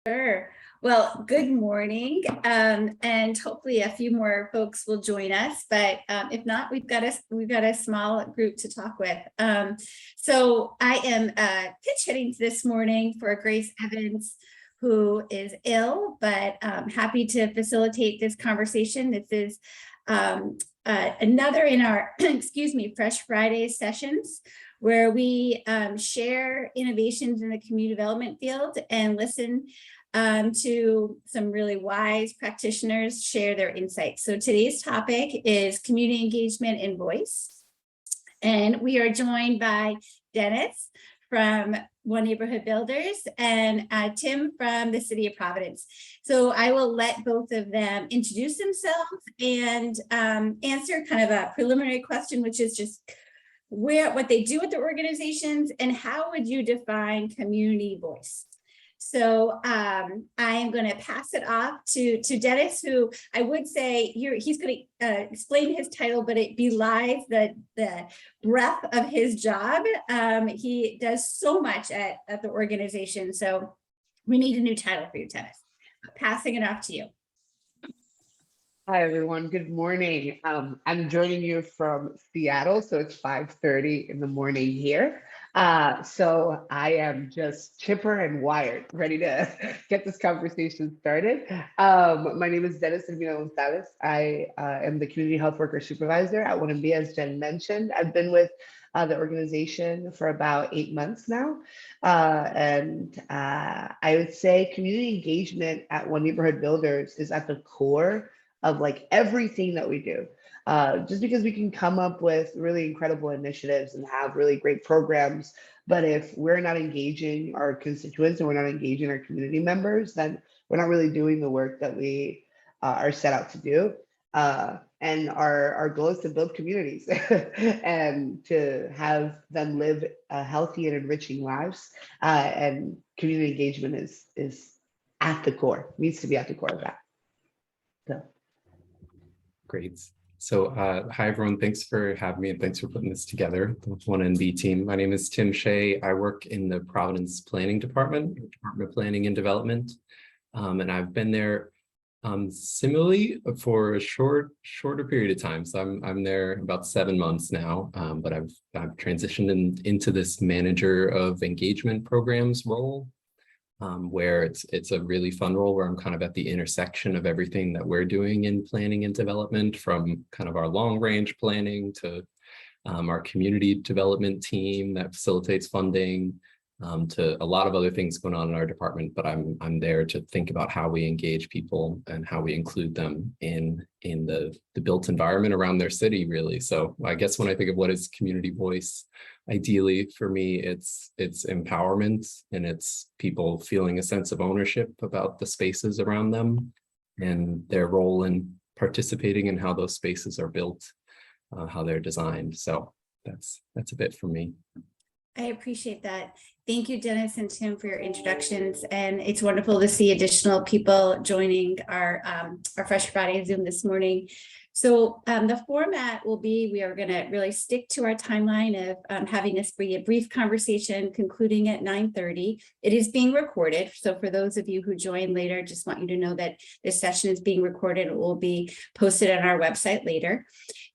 Sure. Well, good morning, and hopefully a few more folks will join us. But if not, we've got a small group to talk with. So I am pitch hitting this morning for Grace Evans, who is ill, but happy to facilitate this conversation. This is another in our excuse me, Fresh Friday sessions, where we share innovations in the community development field and listen to some really wise practitioners share their insights. So today's topic is community engagement and voice. And we are joined by Dennis from One Neighborhood Builders and Tim from the city of Providence. So I will let both of them introduce themselves and answer kind of a preliminary question, which is just what they do with the organizations and how would you define community voice. So I am going to pass it off to Dennis, who I would say he's going to explain his title, but it belies the breadth of his job. He does so much at the organization. So we need a new title for you, Dennis. Passing it off to you. Hi, everyone. Good morning. I'm joining you from Seattle, so it's 5:30 in the morning here. So I am just chipper and wired, ready to get this conversation started. My name is Dennis Hermida-Gonzalez. I am the Community Health Worker Supervisor at One MB, as Jen mentioned. I've been with the organization for about 8 months now. And I would say community engagement at One Neighborhood Builders is at the core of like everything that we do. Just because we can come up with really incredible initiatives and have really great programs, but if we're not engaging our constituents and we're not engaging our community members, then we're not really doing the work that we are set out to do. And our goal is to build communities and to have them live healthy and enriching lives. And community engagement is at the core, needs to be at the core of that. So. Great. So hi, everyone. Thanks for having me and thanks for putting this together, the One NB team. My name is Tim Shea. I work in the Providence Planning Department, Department of Planning and Development. And I've been there similarly for a shorter period of time. So I'm there about 7 months now, but I've transitioned into this manager of engagement programs role. Where it's a really fun role where I'm kind of at the intersection of everything that we're doing in planning and development, from kind of our long range planning to our community development team that facilitates funding, to a lot of other things going on in our department. But I'm there to think about how we engage people and how we include them in the built environment around their city, really. So I guess when I think of what is community voice, ideally for me, it's empowerment, and it's people feeling a sense of ownership about the spaces around them and their role in participating in how those spaces are built, how they're designed. So that's a bit for me. I appreciate that. Thank you, Dennis and Tim, for your introductions. And it's wonderful to see additional people joining our Fresh Friday Zoom this morning. So the format will be, we are going to really stick to our timeline of having this be a brief conversation concluding at 9:30. It is being recorded. So for those of you who join later, just want you to know that this session is being recorded. It will be posted on our website later.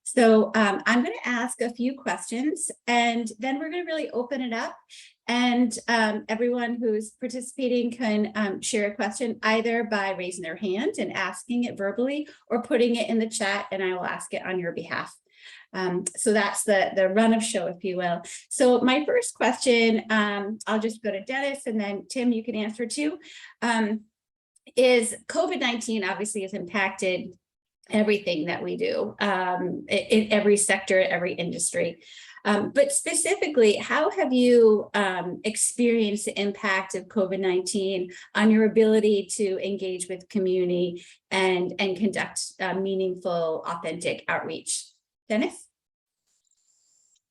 So I'm going to ask a few questions, and then we're going to really open it up. And everyone who's participating can share a question either by raising their hand and asking it verbally, or putting it in the chat, and I will ask it on your behalf. So that's the run of show, if you will. So my first question, I'll just go to Dennis, and then Tim, you can answer too, is COVID-19 obviously has impacted everything that we do in every sector, every industry. But specifically, how have you experienced the impact of COVID-19 on your ability to engage with community and conduct meaningful, authentic outreach? Dennis?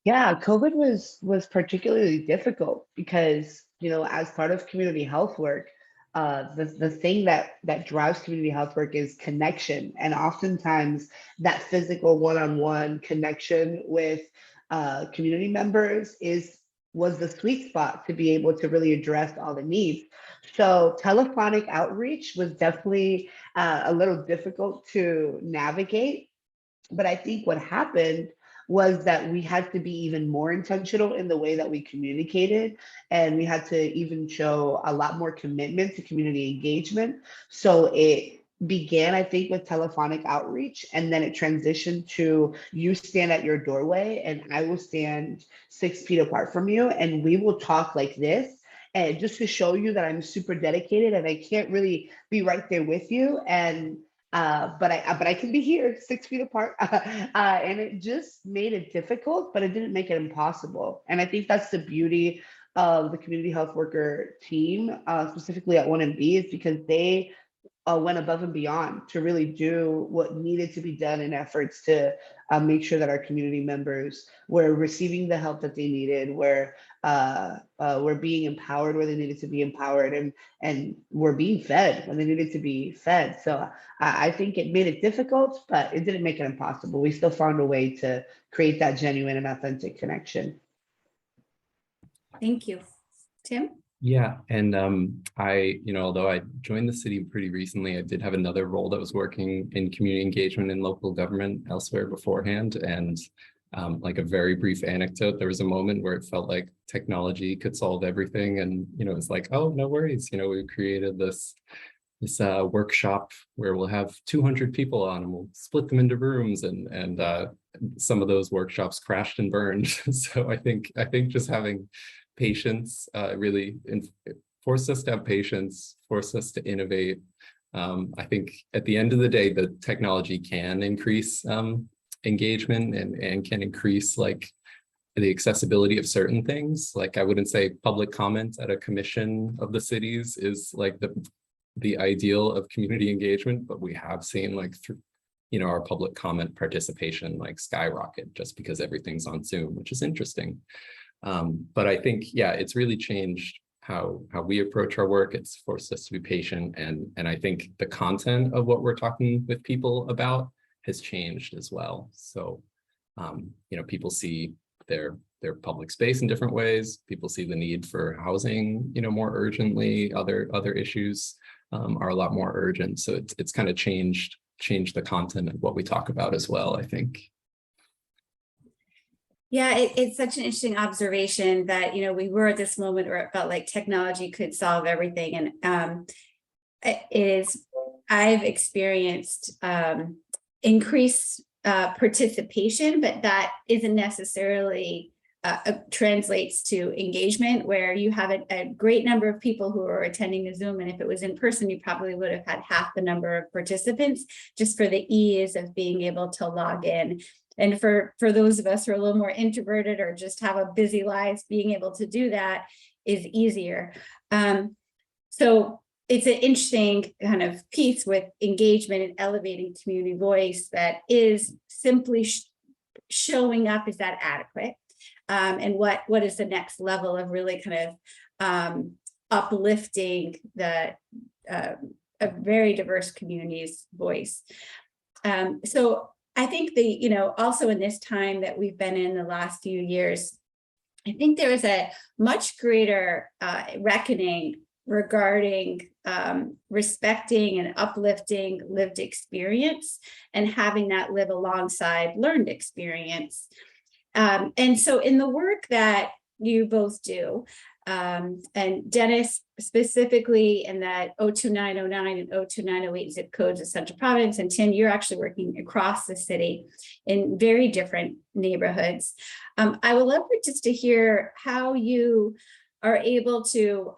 Yeah, COVID was particularly difficult because, as part of community health work, the thing that drives community health work is connection. And oftentimes that physical one-on-one connection with community members is was the sweet spot to be able to really address all the needs. So telephonic outreach was definitely a little difficult to navigate. But I think what happened was that we had to be even more intentional in the way that we communicated. And we had to even show a lot more commitment to community engagement. So it began, I think, with telephonic outreach, and then it transitioned to you stand at your doorway and I will stand 6 feet apart from you and we will talk like this. And just to show you that I'm super dedicated and I can't really be right there with you. And but I can be here 6 feet apart, and it just made it difficult, but it didn't make it impossible. And I think that's the beauty of the community health worker team, specifically at 1MB, is because they went above and beyond to really do what needed to be done in efforts to make sure that our community members were receiving the help that they needed, were being empowered where they needed to be empowered, and were being fed when they needed to be fed. So I think it made it difficult, but it didn't make it impossible. We still found a way to create that genuine and authentic connection. Thank you. Tim? Yeah, and although I joined the city pretty recently, I did have another role that was working in community engagement in local government elsewhere beforehand. And like a very brief anecdote, there was a moment where it felt like technology could solve everything. And, it's like, oh, no worries. We created this workshop where we'll have 200 people on and we'll split them into rooms, and some of those workshops crashed and burned. So I think just having patience really forced us to have patience, forced us to innovate. I think at the end of the day, the technology can increase engagement and can increase like the accessibility of certain things. Like I wouldn't say public comment at a commission of the cities is like the ideal of community engagement, but we have seen like through our public comment participation like skyrocket just because everything's on Zoom, which is interesting. But I think, yeah, it's really changed how we approach our work. It's forced us to be patient, and I think the content of what we're talking with people about has changed as well. So, people see their public space in different ways. People see the need for housing, more urgently. Other issues are a lot more urgent. So it's kind of changed the content of what we talk about as well, I think. Yeah, it's such an interesting observation that, we were at this moment where it felt like technology could solve everything. And I've experienced increased participation, but that isn't necessarily translates to engagement, where you have a great number of people who are attending the Zoom. And if it was in person, you probably would have had half the number of participants just for the ease of being able to log in. And for those of us who are a little more introverted or just have a busy lives, being able to do that is easier. So it's an interesting kind of piece with engagement and elevating community voice that is simply showing up. Is that adequate? And what is the next level of really kind of uplifting a very diverse community's voice? So I think also in this time that we've been in the last few years, I think there is a much greater reckoning regarding respecting and uplifting lived experience and having that live alongside learned experience. And so in the work that you both do, and Dennis specifically in that 02909 and 02908 zip codes of Central Providence, and Tim, you're actually working across the city in very different neighborhoods. I would love just to hear how you are able to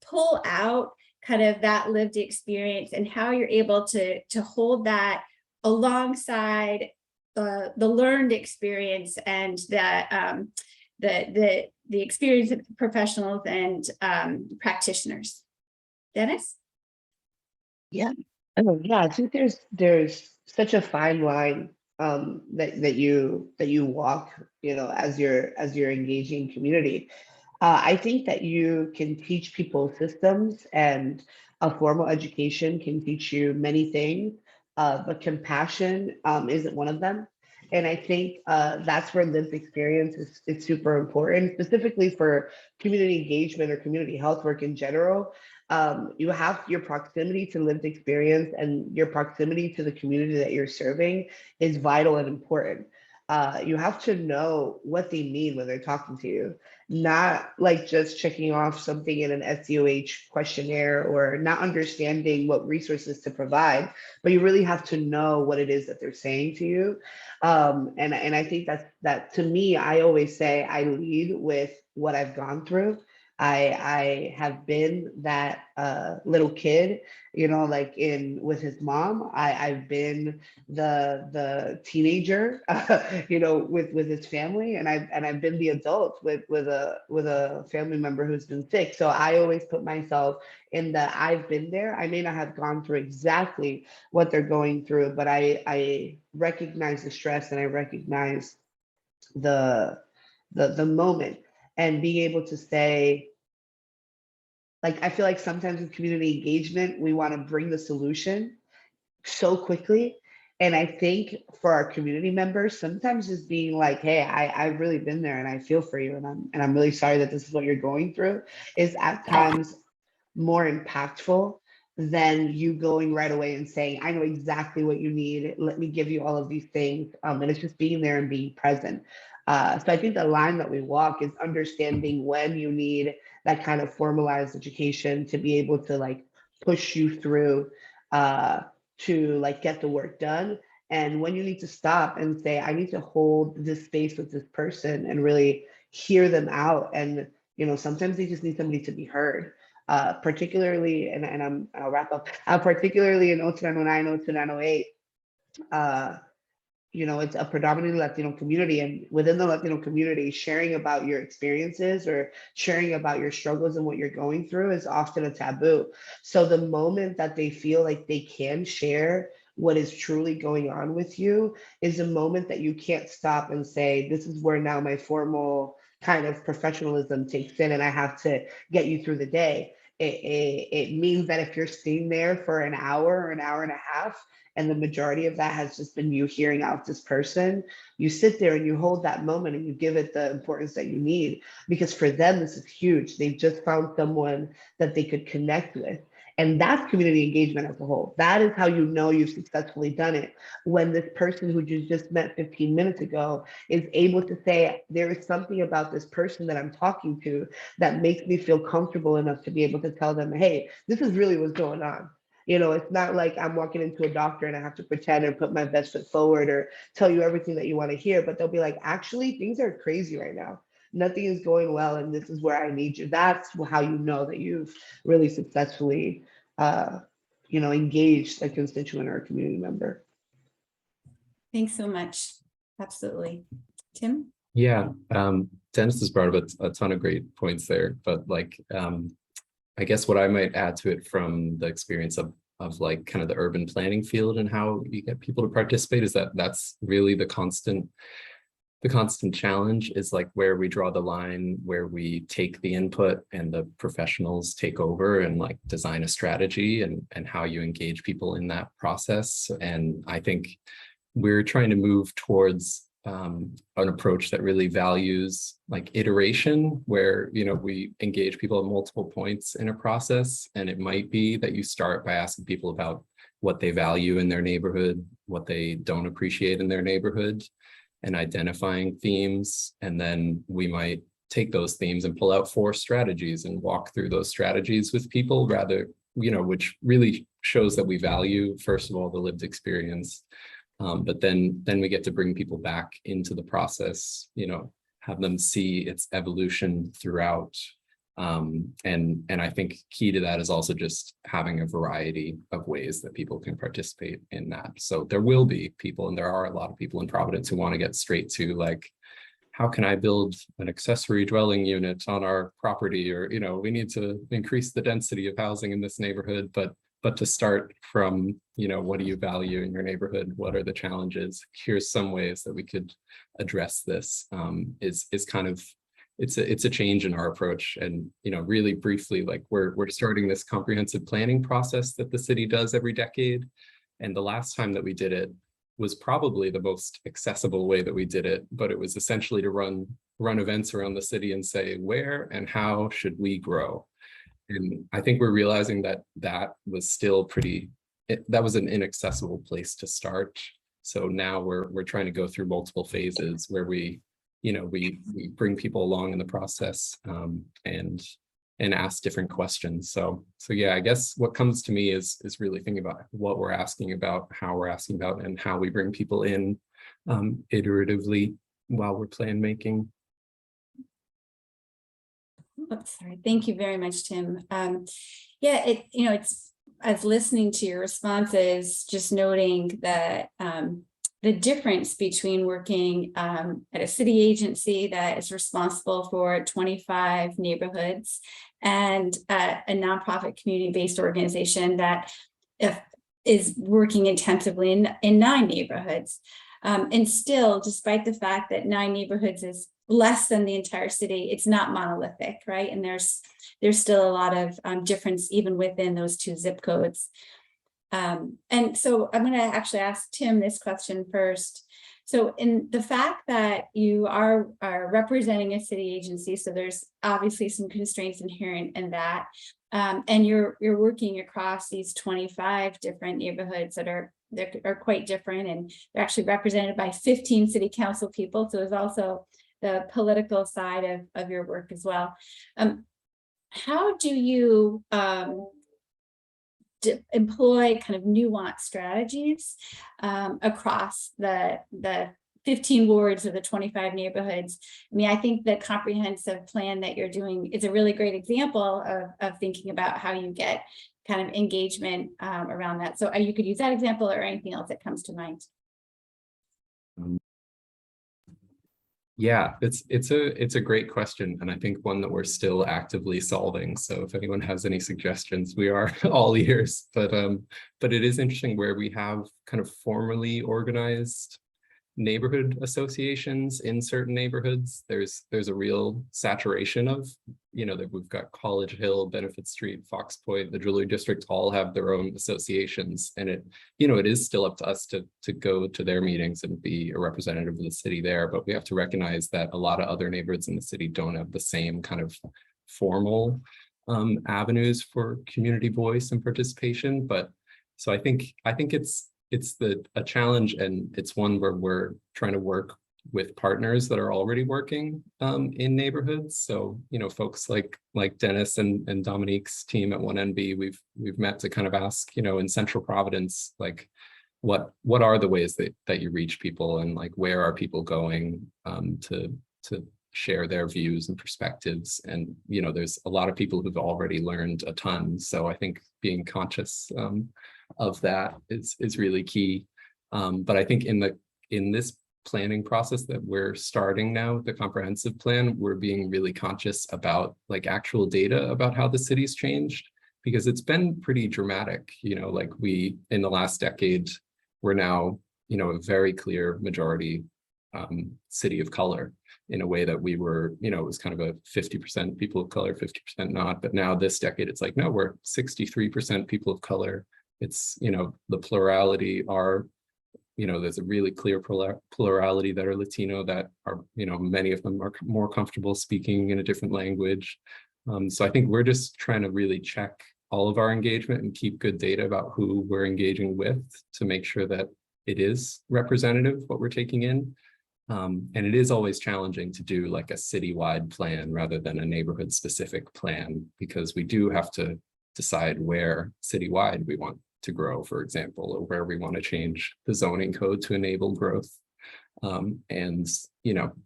pull out kind of that lived experience and how you're able to hold that alongside the learned experience and the experience of professionals and practitioners. Dennis? Yeah. I think there's such a fine line that you walk, as you're engaging community. I think that you can teach people systems, and a formal education can teach you many things, but compassion isn't one of them. And I think that's where lived experience is super important, specifically for community engagement or community health work in general. You have your proximity to lived experience and your proximity to the community that you're serving is vital and important. You have to know what they mean when they're talking to you, not like just checking off something in an SDOH questionnaire or not understanding what resources to provide, but you really have to know what it is that they're saying to you. And I think that to me, I always say I lead with what I've gone through. I have been that little kid, you know, like in with his mom. I've been the teenager, you know, with his family, and I've been the adult with a family member who's been sick. So I always put myself in the I've been there. I may not have gone through exactly what they're going through, but I recognize the stress and I recognize the moment, and being able to say, like, I feel like sometimes with community engagement, we want to bring the solution so quickly. And I think for our community members, sometimes just being like, hey, I've really been there and I feel for you. And I'm really sorry that this is what you're going through is at times more impactful than you going right away and saying, I know exactly what you need. Let me give you all of these things. And it's just being there and being present. So I think the line that we walk is understanding when you need that kind of formalized education to be able to like push you through to like get the work done. And when you need to stop and say, I need to hold this space with this person and really hear them out. And, you know, sometimes they just need somebody to be heard. Particularly, and I'll wrap up, particularly in 0909, 0908, you know, it's a predominantly Latino community, and within the Latino community, sharing about your experiences or sharing about your struggles and what you're going through is often a taboo. So the moment that they feel like they can share what is truly going on with you is a moment that you can't stop and say, this is where now my formal kind of professionalism takes in and I have to get you through the day. It means that if you're sitting there for an hour or an hour and a half, and the majority of that has just been you hearing out this person, you sit there and you hold that moment and you give it the importance that you need, because for them, this is huge. They've just found someone that they could connect with. And that's community engagement as a whole. That is how you know you've successfully done it. When this person who you just met 15 minutes ago is able to say, there is something about this person that I'm talking to that makes me feel comfortable enough to be able to tell them, hey, this is really what's going on. You know, it's not like I'm walking into a doctor and I have to pretend and put my best foot forward or tell you everything that you want to hear, but they'll be like, actually, things are crazy right now. Nothing is going well, and this is where I need you. That's how you know that you've really successfully, you know, engaged a constituent or a community member. Thanks so much. Absolutely. Tim? Yeah, Dennis has brought up a ton of great points there, but like, I guess what I might add to it from the experience of like kind of the urban planning field and how you get people to participate is that that's really the constant challenge, is like where we draw the line, where we take the input and the professionals take over and like design a strategy and how you engage people in that process. And I think we're trying to move towards an approach that really values like iteration, where, you know, we engage people at multiple points in a process. And it might be that you start by asking people about what they value in their neighborhood, what they don't appreciate in their neighborhood, and identifying themes. And then we might take those themes and pull out 4 strategies and walk through those strategies with people, rather, you know, which really shows that we value, first of all, the lived experience. But then we get to bring people back into the process, you know, have them see its evolution throughout. And I think key to that is also just having a variety of ways that people can participate in that. So there will be people, and there are a lot of people in Providence who want to get straight to like, how can I build an accessory dwelling unit on our property? Or, you know, we need to increase the density of housing in this neighborhood, but to start from, you know, what do you value in your neighborhood? What are the challenges? Here's some ways that we could address this, is kind of, it's a change in our approach. And, you know, really briefly, like we're starting this comprehensive planning process that the city does every decade. And the last time that we did it, was probably the most accessible way that we did it, but it was essentially to run events around the city and say, where and how should we grow? And I think we're realizing that that was still that was an inaccessible place to start. So now we're trying to go through multiple phases where we bring people along in the process, and ask different questions. So yeah, I guess what comes to me is really thinking about what we're asking about, how we're asking about, and how we bring people in iteratively while we're plan making. Oops, sorry. Thank you very much, Tim. Yeah, it's, as listening to your responses, just noting that the difference between working at a city agency that is responsible for 25 neighborhoods and a nonprofit community-based organization that is working intensively in 9 neighborhoods. And still, despite the fact that 9 neighborhoods is less than the entire city, it's not monolithic, right? And there's still a lot of difference even within those 2 zip codes. And so I'm going to actually ask Tim this question first. So in the fact that you are representing a city agency, so there's obviously some constraints inherent in that, and you're working across these 25 different neighborhoods that are quite different, and they're actually represented by 15 city council people. So there's also the political side of your work as well. How do you employ kind of nuanced strategies across the 15 wards or the 25 neighborhoods? I mean, I think the comprehensive plan that you're doing is a really great example of thinking about how you get kind of engagement around that. So you could use that example or anything else that comes to mind. Yeah, it's a great question, and I think one that we're still actively solving. So if anyone has any suggestions, we are all ears. But it is interesting where we have kind of formally organized neighborhood associations in certain neighborhoods. There's a real saturation of, that we've got College Hill, Benefit Street, Fox Point, the Jewelry District all have their own associations, and it is still up to us to go to their meetings and be a representative of the city there. But we have to recognize that a lot of other neighborhoods in the city don't have the same kind of formal avenues for community voice and participation. But so I think it's a challenge, and it's one where we're trying to work with partners that are already working in neighborhoods. So folks like Dennis and Dominique's team at 1NB, we've met to kind of ask, in Central Providence, like what are the ways that you reach people, and like where are people going to share their views and perspectives. And there's a lot of people who've already learned a ton. So I think being conscious of that is really key. But I think in this planning process that we're starting now with the comprehensive plan, we're being really conscious about like actual data about how the city's changed, because it's been pretty dramatic. Like in the last decade, we're now a very clear majority city of color, in a way that we were, it was kind of a 50% people of color, 50% not. But now this decade, it's like, no, we're 63% people of color. It's, the plurality are, there's a really clear plurality that are Latino, that are, many of them are more comfortable speaking in a different language. So I think we're just trying to really check all of our engagement and keep good data about who we're engaging with, to make sure that it is representative what we're taking in. And it is always challenging to do like a citywide plan rather than a neighborhood specific plan, because we do have to decide where citywide we want to grow, for example, or where we want to change the zoning code to enable growth. And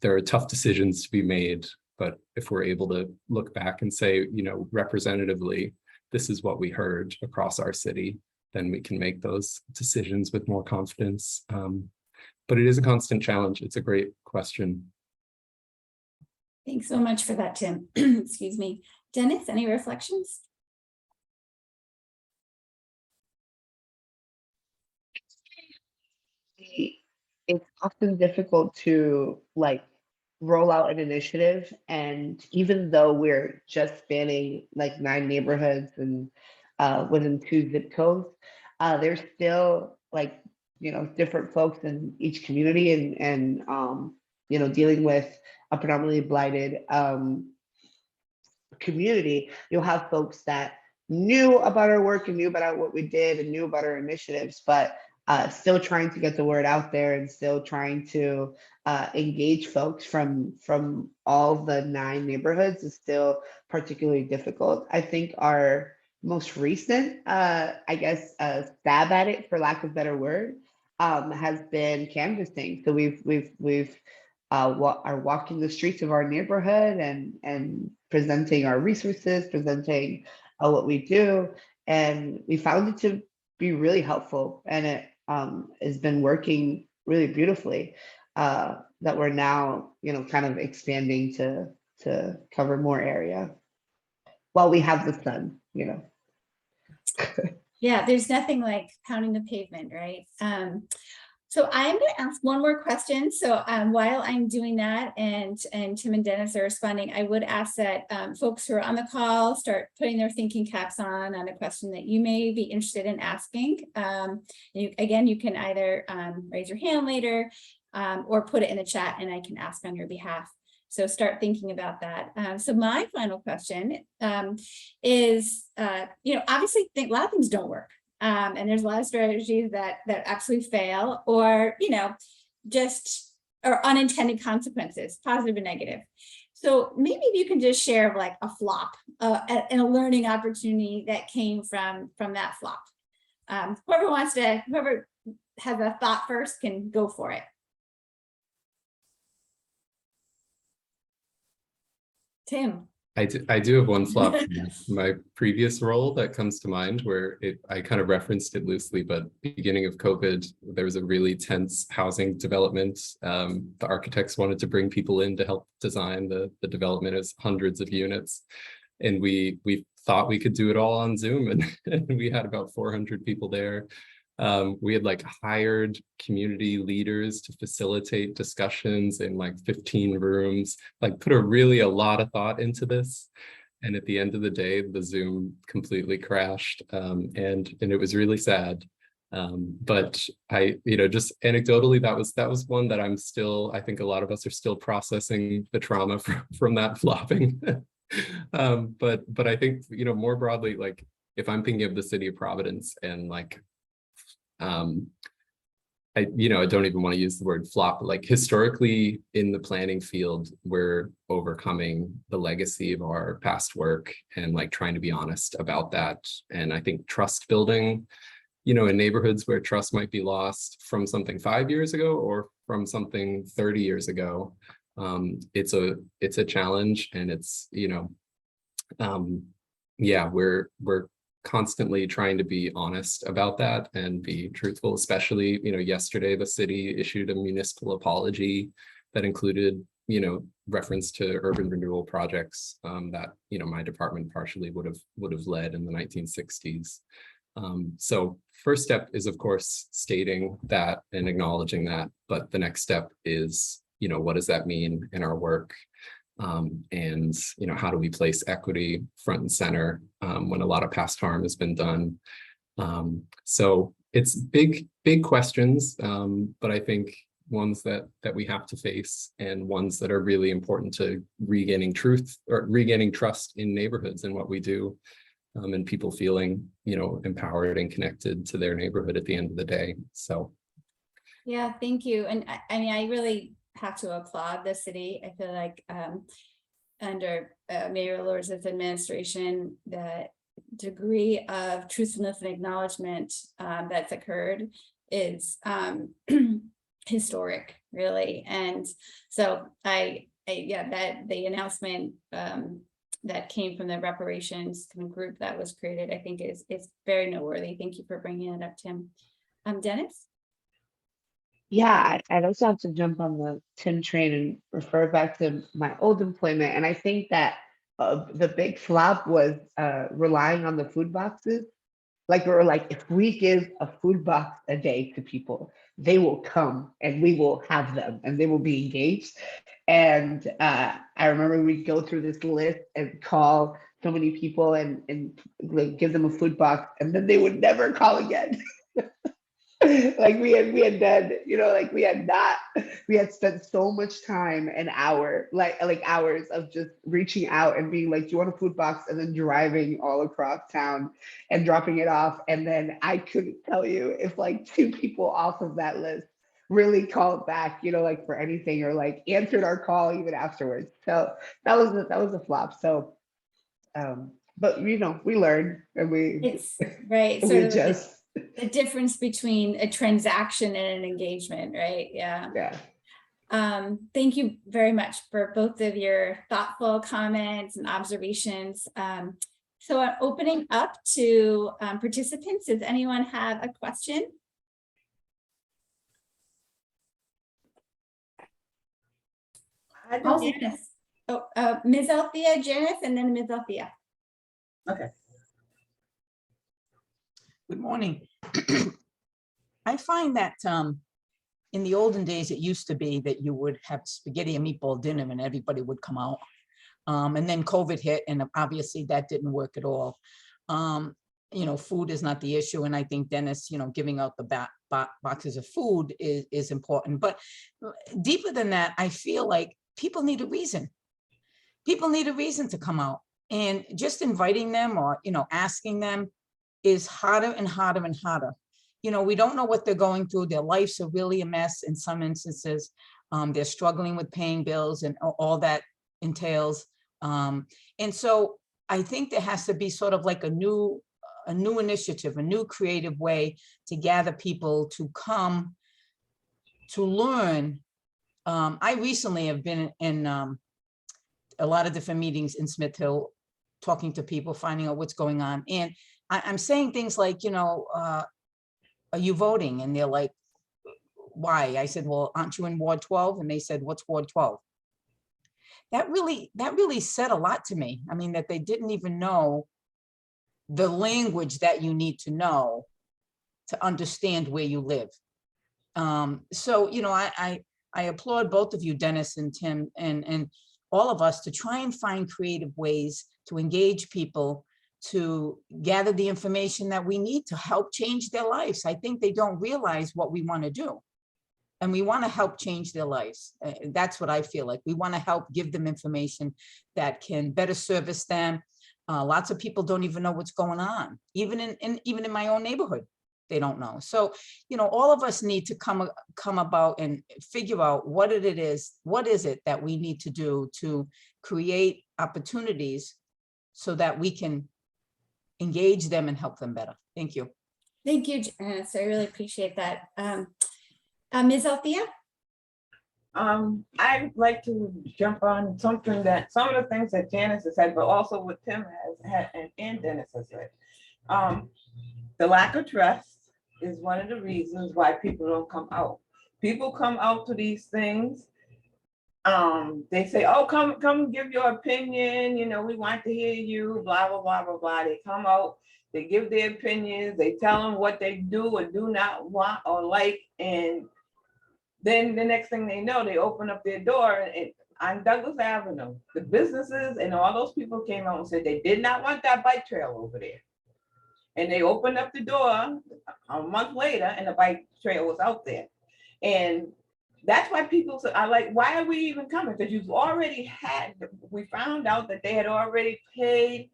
there are tough decisions to be made, but if we're able to look back and say, representatively, this is what we heard across our city, then we can make those decisions with more confidence. But it is a constant challenge. It's a great question. Thanks so much for that, Tim. Excuse me. Dennis, any reflections? It's often difficult to like roll out an initiative, and even though we're just spanning like 9 neighborhoods and within 2 zip codes, there's still like different folks in each community and dealing with a predominantly blighted community, you'll have folks that knew about our work and knew about what we did and knew about our initiatives, but still trying to get the word out there and still trying to engage folks from all the 9 neighborhoods is still particularly difficult. I think our most recent, stab at it, for lack of a better word, has been canvassing. So we've are walking the streets of our neighborhood and presenting our resources, presenting what we do, and we found it to be really helpful, and it has been working really beautifully. That we're now, kind of expanding to cover more area while we have the sun. Yeah, there's nothing like pounding the pavement, right? So I'm going to ask one more question. So while I'm doing that and Tim and Dennis are responding, I would ask that folks who are on the call start putting their thinking caps on a question that you may be interested in asking. Again, you can either raise your hand later or put it in the chat and I can ask on your behalf. So start thinking about that. So my final question is, obviously a lot of things don't work. And there's a lot of strategies that absolutely fail or, just or unintended consequences, positive and negative. So maybe if you can just share like a flop and a learning opportunity that came from that flop. Whoever has a thought first can go for it. Tim. I do have one flop from my previous role that comes to mind where I kind of referenced it loosely, but beginning of COVID, there was a really tense housing development. The architects wanted to bring people in to help design the development as hundreds of units. And we thought we could do it all on Zoom, and we had about 400 people there. We had like hired community leaders to facilitate discussions in like 15 rooms, like put a lot of thought into this. And at the end of the day, the Zoom completely crashed. And it was really sad. But just anecdotally, that was one that I think a lot of us are still processing the trauma from that flopping. But I think, more broadly, like if I'm thinking of the city of Providence and like, I don't even want to use the word flop, but like historically in the planning field, we're overcoming the legacy of our past work and like trying to be honest about that. And I think trust building, in neighborhoods where trust might be lost from something 5 years ago or from something 30 years ago, it's a challenge, and it's, we're constantly trying to be honest about that and be truthful, especially, yesterday the city issued a municipal apology that included, reference to urban renewal projects that, my department partially would have led in the 1960s. So first step is, of course, stating that and acknowledging that, but the next step is, what does that mean in our work? And how do we place equity front and center when a lot of past harm has been done? So it's big questions, but I think ones that we have to face, and ones that are really important to regaining truth or regaining trust in neighborhoods and what we do, and people feeling empowered and connected to their neighborhood at the end of the day. So yeah, thank you. And I really have to applaud the city. I feel like under Mayor Lorz's administration, the degree of truthfulness and acknowledgement that's occurred is historic, really. And so that the announcement that came from the reparations group that was created, I think is very noteworthy. Thank you for bringing it up, Tim. Dennis? Yeah, I'd also have to jump on the Tim train and refer back to my old employment. And I think that the big flop was relying on the food boxes. Like we were like, if we give a food box a day to people, they will come and we will have them and they will be engaged. And I remember we'd go through this list and call so many people and like give them a food box, and then they would never call again. Like we had done, like we had spent so much time, an hour, like hours of just reaching out and being like, do you want a food box? And then driving all across town and dropping it off. And then I couldn't tell you if like two people off of that list really called back, like for anything, or like answered our call even afterwards. So that was a flop. So but we learn and we It's right, we sort of adjust. the difference between a transaction and an engagement, right? Yeah. Yeah. Thank you very much for both of your thoughtful comments and observations. So I'm opening up to participants. Does anyone have a question? I don't. Janice. Oh, Ms. Althea, Janice, and then Ms. Althea. Okay. Good morning. I find that in the olden days, it used to be that you would have spaghetti and meatball dinner and everybody would come out. And then COVID hit, and obviously that didn't work at all. Food is not the issue. And I think Dennis, giving out the boxes of food is important. But deeper than that, I feel like people need a reason. People need a reason to come out. And just inviting them or, asking them is harder and harder and harder. We don't know what they're going through. Their lives are really a mess in some instances. They're struggling with paying bills and all that entails. And so I think there has to be sort of like a new initiative, a new creative way to gather people to come to learn. I recently have been in a lot of different meetings in Smith Hill, talking to people, finding out what's going on. And I'm saying things like, are you voting? And they're like, why? I said, well, aren't you in Ward 12? And they said, what's Ward 12? That really said a lot to me. I mean, that they didn't even know the language that you need to know to understand where you live. So, I applaud both of you, Dennis and Tim, and all of us to try and find creative ways to engage people, to gather the information that we need to help change their lives. I think they don't realize what we want to do. And we want to help change their lives. That's what I feel like. We want to help give them information that can better service them. Lots of people don't even know what's going on. Even in my own neighborhood, they don't know. So, all of us need to come about and figure out what is it that we need to do to create opportunities so that we can engage them and help them better. Thank you. Thank you, Janice. I really appreciate that. Ms. Althea? I'd like to jump on some of the things that Janice has said, but also what Tim has had and Dennis has said. The lack of trust is one of the reasons why people don't come out. People come out to these things. They say, oh, come give your opinion. We want to hear you, blah, blah, blah, blah, blah. They come out, they give their opinions, they tell them what they do or do not want or like. And then the next thing they know, they open up their door and on Douglas Avenue, the businesses and all those people came out and said they did not want that bike trail over there. And they opened up the door a month later and the bike trail was out there. And that's why people are like, why are we even coming? Because we found out that they had already paid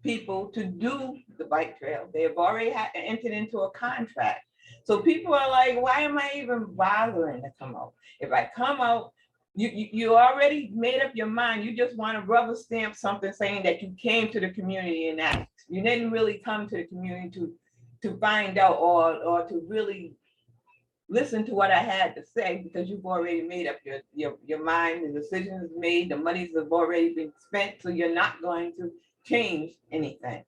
people to do the bike trail. They have already entered into a contract. So people are like, why am I even bothering to come out? If I come out, you already made up your mind. You just want to rubber stamp something saying that you came to the community and asked. You didn't really come to the community to find out or to really listen to what I had to say, because you've already made up your mind. The decision is made. The monies have already been spent. So you're not going to change anything.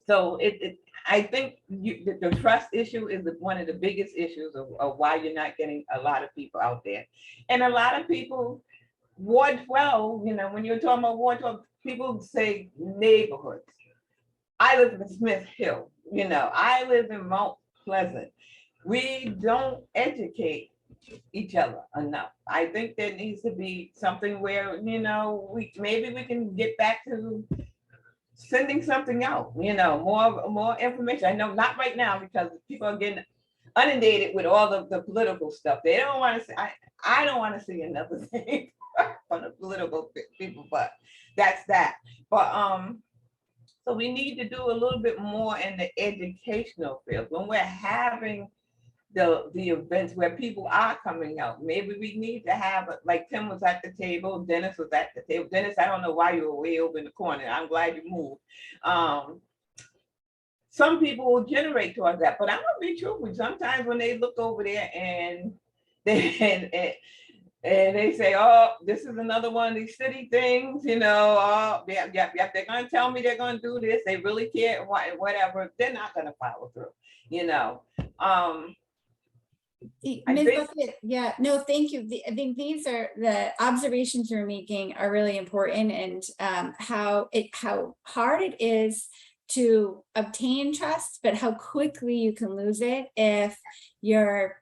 So I think the trust issue is one of the biggest issues of why you're not getting a lot of people out there. And a lot of people, Ward 12, when you're talking about Ward 12, people say neighborhoods. I live in Smith Hill, I live in Mount Pleasant. We don't educate each other enough. I think there needs to be something where, maybe we can get back to sending something out, more information. I know not right now because people are getting inundated with all the political stuff. They don't want to see, I don't want to see another thing from the political people, but that's that. But so we need to do a little bit more in the educational field when we're having the events where people are coming out. Maybe we need to have, like Tim was at the table, Dennis was at the table. Dennis, I don't know why you were way over in the corner. I'm glad you moved. Some people will generate towards that, but I'm gonna be truthful. Sometimes when they look over there and they and they say, "Oh, this is another one of these city things," "Oh, yeah, they're gonna tell me they're gonna do this. They really care, whatever." They're not gonna follow through, Ms. think- Buffett, yeah, no, thank you. I think these are the observations you're making are really important, and how hard it is to obtain trust, but how quickly you can lose it if you're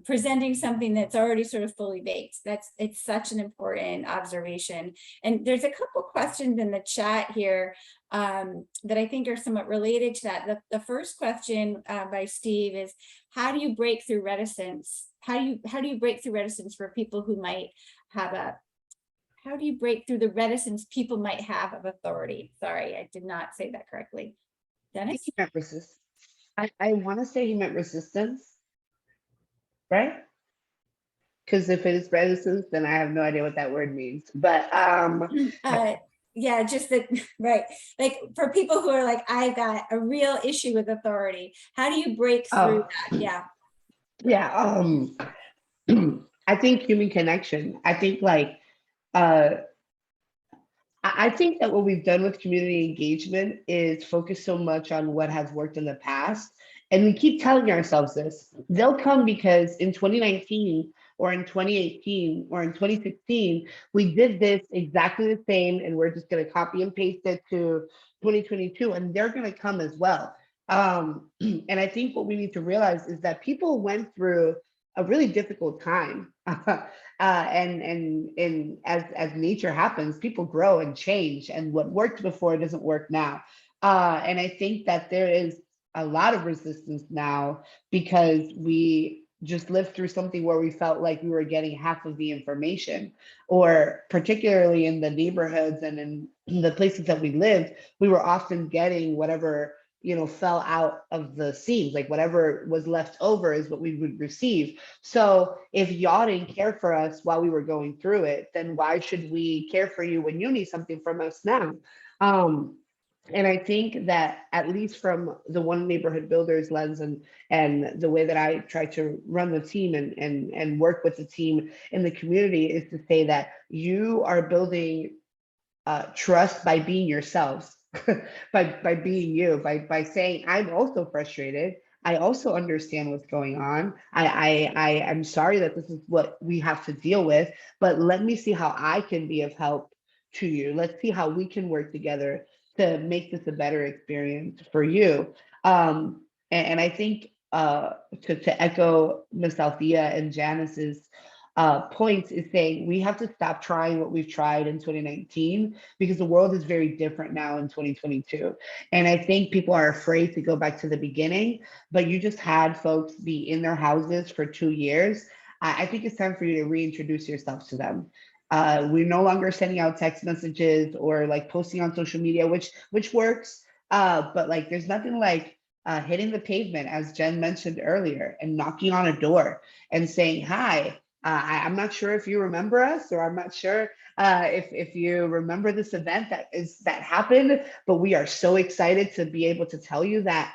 presenting something that's already sort of fully baked. It's such an important observation. And there's a couple questions in the chat here that I think are somewhat related to that. The first question by Steve is, how do you break through reticence? How do you break through reticence for people who might have how do you break through the reticence people might have of authority? Sorry, I did not say that correctly. Dennis? He meant I want to say he meant resistance, right? Because if it is resistance, then I have no idea what that word means. But yeah, just that, right. Like for people who are like, I've got a real issue with authority. How do you break through that? Yeah. Yeah. I think human connection. I think I think that what we've done with community engagement is focus so much on what has worked in the past. And we keep telling ourselves this. They'll come because in 2019 or in 2018 or in 2016, we did this exactly the same, and we're just going to copy and paste it to 2022, and they're going to come as well. And I think what we need to realize is that people went through a really difficult time. And as nature happens, people grow and change, and what worked before doesn't work now. And I think that there is a lot of resistance now because we just lived through something where we felt like we were getting half of the information, or particularly in the neighborhoods and in the places that we lived, we were often getting whatever fell out of the seams, like whatever was left over is what we would receive. So if y'all didn't care for us while we were going through it, then why should we care for you when you need something from us now? And I think that at least from the One Neighborhood Builders lens and the way that I try to run the team and work with the team in the community is to say that you are building trust by being yourselves, by being you, by saying, I'm also frustrated. I also understand what's going on. I'm sorry that this is what we have to deal with, but let me see how I can be of help to you. Let's see how we can work together to make this a better experience for you. And I think to echo Ms. Althea and Janice's points is saying we have to stop trying what we've tried in 2019 because the world is very different now in 2022. And I think people are afraid to go back to the beginning, but you just had folks be in their houses for 2 years. I think it's time for you to reintroduce yourself to them. We're no longer sending out text messages or like posting on social media, which works. But like, there's nothing like hitting the pavement, as Jen mentioned earlier, and knocking on a door and saying, hi, I'm not sure if you remember us, or I'm not sure if you remember this event that happened, but we are so excited to be able to tell you that,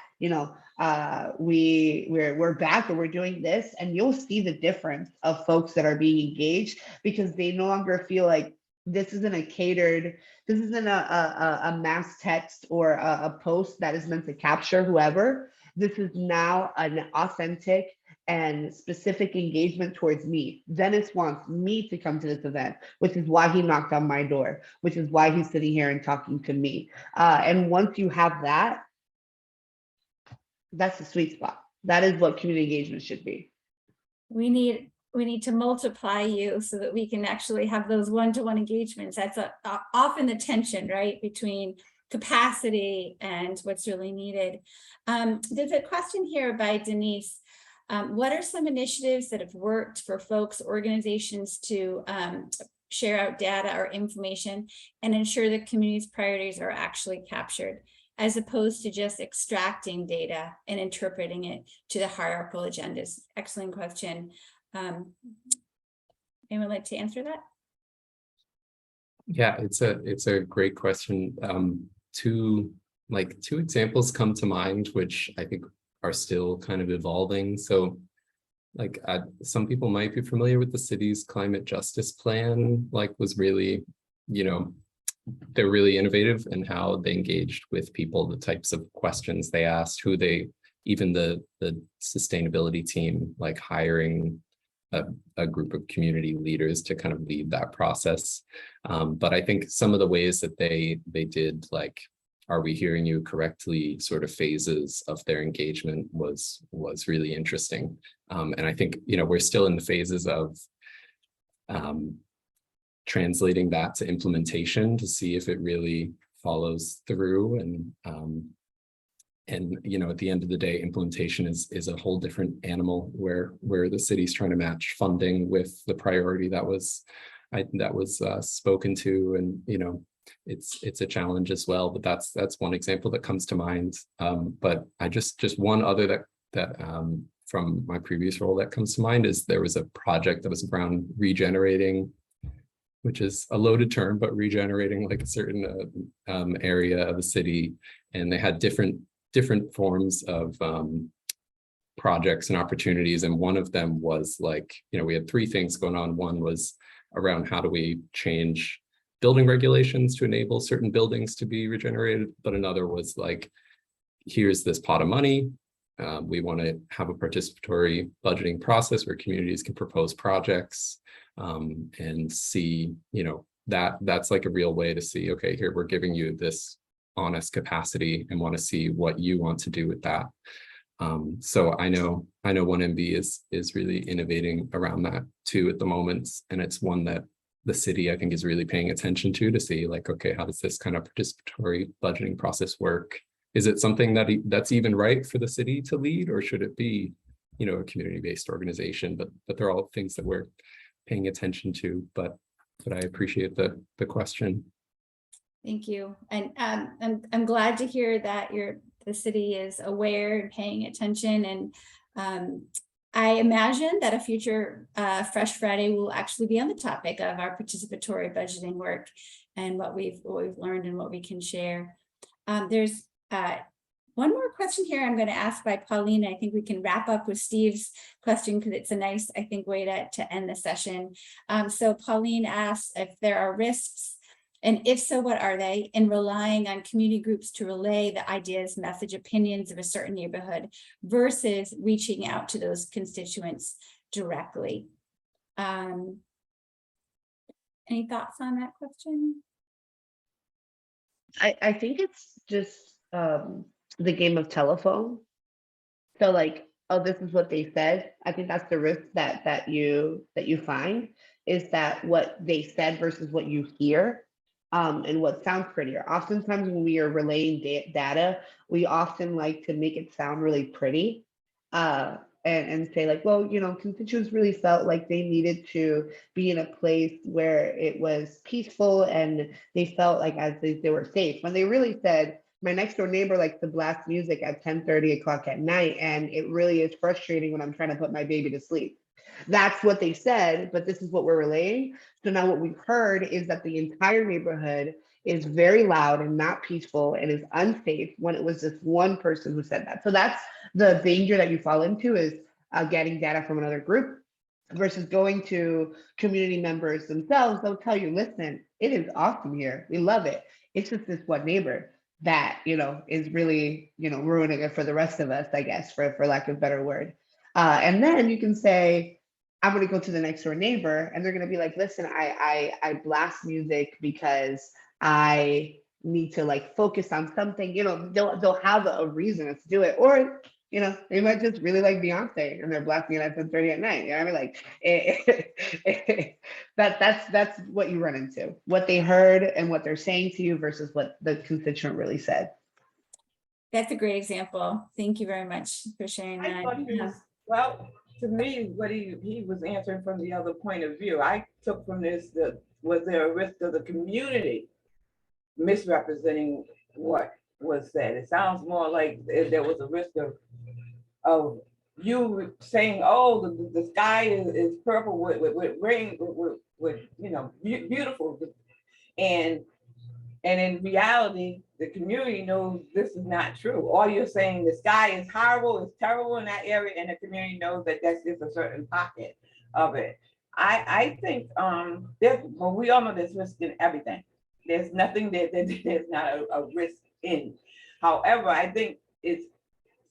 we're back and we're doing this, and you'll see the difference of folks that are being engaged because they no longer feel like this isn't a mass text or a post that is meant to capture whoever. This is now an authentic and specific engagement towards me. Dennis wants me to come to this event, which is why he knocked on my door, which is why he's sitting here and talking to me. And once you have that, that's the sweet spot. That is what community engagement should be. We need we need to multiply you so that we can actually have those one-to-one engagements. That's often the tension, right, between capacity and what's really needed. There's a question here by Denise. What are some initiatives that have worked for folks, organizations to share out data or information and ensure the community's priorities are actually captured, as opposed to just extracting data and interpreting it to the hierarchical agendas? Excellent question. Anyone like to answer that? Yeah, it's a great question. Two examples come to mind, which I think are still kind of evolving. So like some people might be familiar with the city's climate justice plan, like was really, they're really innovative in how they engaged with people, the types of questions they asked, who they, even the sustainability team, like hiring a group of community leaders to kind of lead that process. But I think some of the ways that they did, like, are we hearing you correctly, sort of phases of their engagement was really interesting. And I think, we're still in the phases of translating that to implementation to see if it really follows through. And at the end of the day, implementation is a whole different animal where the city's trying to match funding with the priority that was spoken to, and it's a challenge as well. But that's one example that comes to mind. But I just one other that from my previous role that comes to mind is there was a project that was around regenerating, which is a loaded term, but regenerating like a certain area of a city, and they had different forms of projects and opportunities. And one of them was like, we had three things going on. One was around how do we change building regulations to enable certain buildings to be regenerated. But another was like, here's this pot of money. We want to have a participatory budgeting process where communities can propose projects and see, that's like a real way to see, okay, here we're giving you this honest capacity and want to see what you want to do with that. So I know 1MB is really innovating around that too at the moment, and it's one that the city, I think, is really paying attention to see, like, okay, how does this kind of participatory budgeting process work? Is it something that's even right for the city to lead, or should it be, a community-based organization? But they're all things that we're paying attention to. But I appreciate the question. Thank you. And I'm glad to hear that the city is aware and paying attention. And I imagine that a future Fresh Friday will actually be on the topic of our participatory budgeting work and what we've learned and what we can share. There's one more question here I'm going to ask by Pauline. I think we can wrap up with Steve's question because it's a nice, I think, way to end the session. So Pauline asks if there are risks, and if so, what are they, in relying on community groups to relay the ideas, message, opinions of a certain neighborhood versus reaching out to those constituents directly? Any thoughts on that question? I think it's just the game of telephone. So like, oh, this is what they said. I think that's the risk that you find, is that what they said versus what you hear. And what sounds prettier. Oftentimes when we are relaying data, we often like to make it sound really pretty and say like, well, constituents really felt like they needed to be in a place where it was peaceful and they felt like as they were safe. When they really said, my next door neighbor likes to blast music at 10:30 o'clock at night, and it really is frustrating when I'm trying to put my baby to sleep. That's what they said, but this is what we're relaying. So now what we've heard is that the entire neighborhood is very loud and not peaceful and is unsafe, when it was just one person who said that. So that's the danger that you fall into, is getting data from another group versus going to community members themselves. They'll tell you, listen, it is awesome here. We love it. It's just this one neighbor that, is really, ruining it for the rest of us, I guess, for lack of a better word. And then you can say, I'm going to go to the next door neighbor, and they're going to be like, listen, I blast music because I need to like focus on something. They'll have a reason to do it. Or You know, they might just really like Beyonce and they're blasting it at 10:30 at night. You know what I mean? Like that's what you run into, what they heard and what they're saying to you versus what the constituent really said. That's a great example. Thank you very much for sharing I that. thought he was, well, to me, what he was answering from the other point of view. I took from this that was there a risk of the community misrepresenting what was said? It sounds more like there was a risk of you saying, oh, the sky is purple with rain, with you know, beautiful. And in reality, the community knows this is not true. Or you're saying the sky is horrible, it's terrible in that area, and the community knows that that's just a certain pocket of it. I think well, we all know there's risk in everything. There's nothing that there's not a risk in. However, I think it's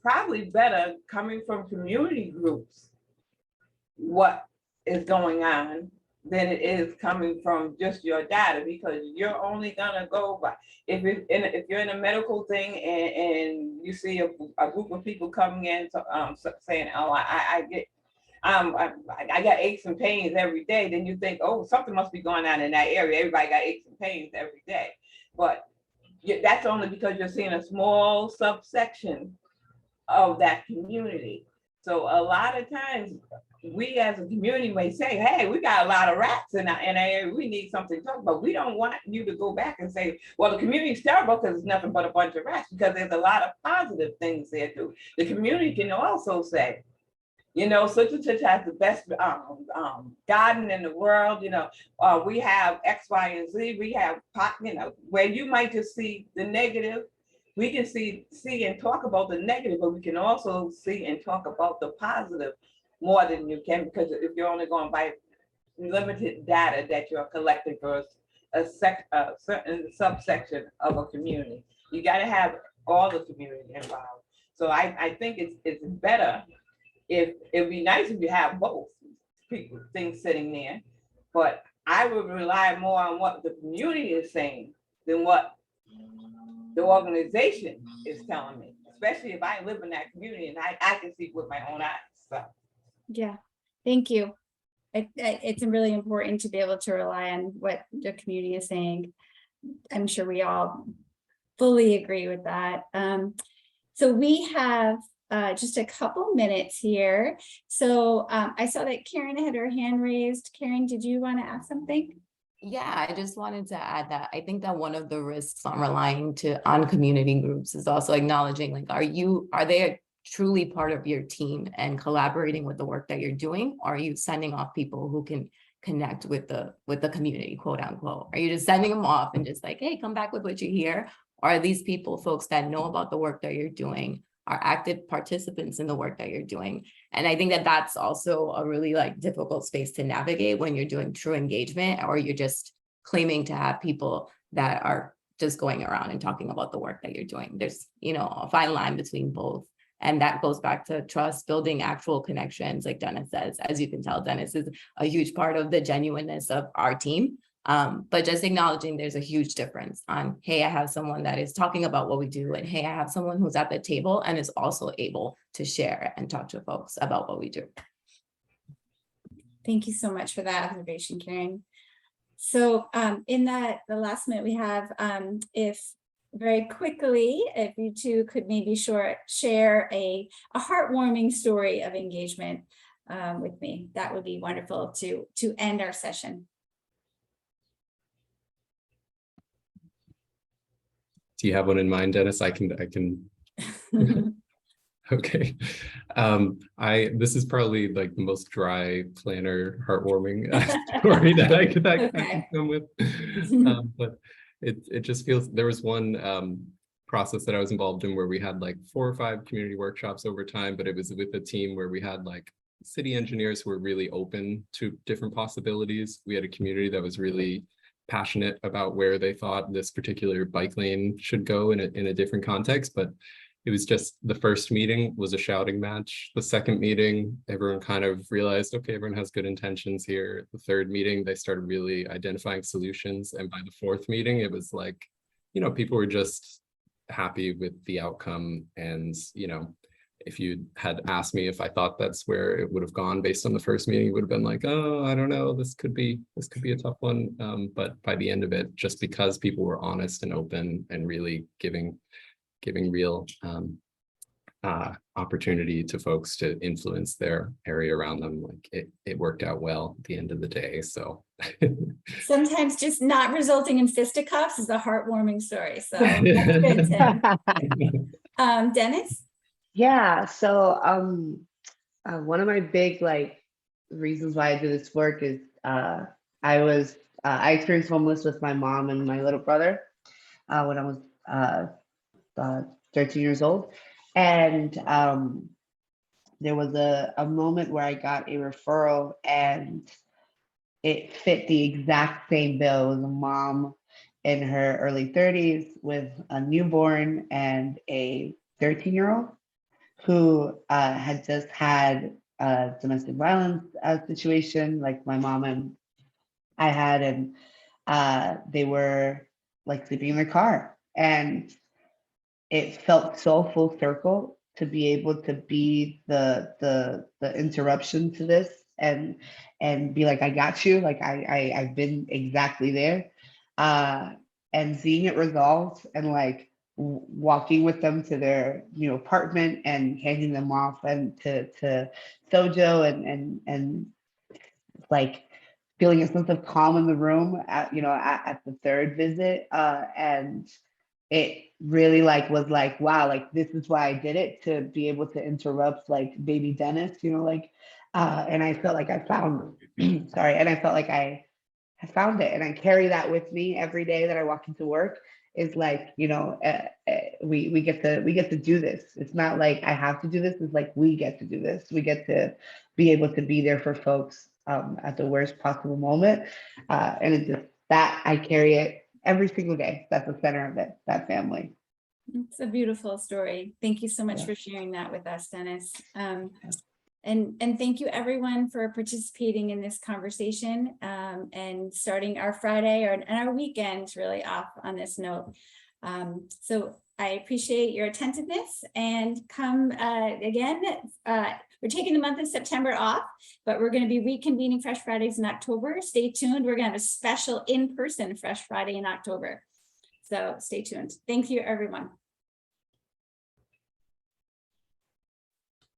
probably better coming from community groups what is going on than it is coming from just your data, because you're only gonna go by if you're in a medical thing and you see a group of people coming in saying, oh, I got aches and pains every day, then you think, oh, something must be going on in that area. Everybody got aches and pains every day. But that's only because you're seeing a small subsection of that community. So a lot of times we as a community may say, hey, we got a lot of rats in our area, we need something to talk about. We don't want you to go back and say, well, the community is terrible because it's nothing but a bunch of rats, because there's a lot of positive things there too. The community can also say, you know, such and such has the best garden in the world, you know, we have X, Y, and Z, we have, you know, where you might just see the negative. We can see and talk about the negative, but we can also see and talk about the positive more than you can, because if you're only going by limited data that you're collecting for a certain subsection of a community, you got to have all the community involved. So I think it's better if it'd be nice if you have both people things sitting there, but I would rely more on what the community is saying than what the organization is telling me, especially if I live in that community and I can see with my own eyes. So. Yeah, thank you. It's really important to be able to rely on what the community is saying. I'm sure we all fully agree with that. So we have just a couple minutes here. So I saw that Karen had her hand raised. Karen, did you want to ask something? Yeah, I just wanted to add that I think that one of the risks on relying on community groups is also acknowledging, like, are they truly part of your team and collaborating with the work that you're doing? Or are you sending off people who can connect with the community, quote unquote? Are you just sending them off and just like, hey, come back with what you hear? Or are these people folks that know about the work that you're doing, are active participants in the work that you're doing? And I think that that's also a really like difficult space to navigate when you're doing true engagement, or you're just claiming to have people that are just going around and talking about the work that you're doing. There's, you know, a fine line between both. And that goes back to trust, building actual connections, like Dennis says. As you can tell, Dennis is a huge part of the genuineness of our team. But just acknowledging there's a huge difference on, hey, I have someone that is talking about what we do, and hey, I have someone who's at the table and is also able to share and talk to folks about what we do. Thank you so much for that observation, Karen. So in the last minute we have, if very quickly, if you two could maybe share a heartwarming story of engagement with me, that would be wonderful to end our session. Do you have one in mind, Dennis? I can. Okay. This is probably like the most dry planner heartwarming story that I can come with. But it just feels, there was one process that I was involved in where we had like 4 or 5 community workshops over time, but it was with a team where we had like city engineers who were really open to different possibilities. We had a community that was really passionate about where they thought this particular bike lane should go in a different context, but it was just the first meeting was a shouting match. The second meeting, everyone kind of realized, okay, everyone has good intentions here. The third meeting, they started really identifying solutions. And by the fourth meeting, it was like, you know, people were just happy with the outcome. And, you know, if you had asked me if I thought that's where it would have gone based on the first meeting, it would have been like, oh, I don't know, this could be a tough one. But by the end of it, just because people were honest and open and really giving real opportunity to folks to influence their area around them, like it worked out well at the end of the day. So Sometimes just not resulting in fisticuffs is a heartwarming story. So that's good, Tim. Dennis? Yeah, so one of my big reasons why I do this work is I experienced homeless with my mom and my little brother when I was 13 years old. And there was a moment where I got a referral and it fit the exact same bill. It was a mom in her early 30s with a newborn and a 13-year-old who had just had a domestic violence situation like my mom and I had, and they were like sleeping in their car. And it felt so full circle to be able to be the interruption to this and be like, I got you, like I've been exactly there. And seeing it resolved and like walking with them to their apartment and handing them off and to Sojo and like feeling a sense of calm in the room at the third visit, and it really was like, wow, like this is why I did it, to be able to interrupt like baby Dennis, and I felt like I found sorry, and I felt like I found it, and I carry that with me every day that I walk into work. Is like, we get to do this. It's not like I have to do this. It's like we get to do this. We get to be able to be there for folks at the worst possible moment, and it's just that I carry it every single day. That's the center of it. That family. It's a beautiful story. Thank you so much Yeah. for sharing that with us, Dennis. And thank you everyone for participating in this conversation, and starting our Friday and our weekend really off on this note. So I appreciate your attentiveness, and come again. We're taking the month of September off, but we're going to be reconvening Fresh Fridays in October. Stay tuned. We're going to have a special in-person Fresh Friday in October. So stay tuned. Thank you, everyone.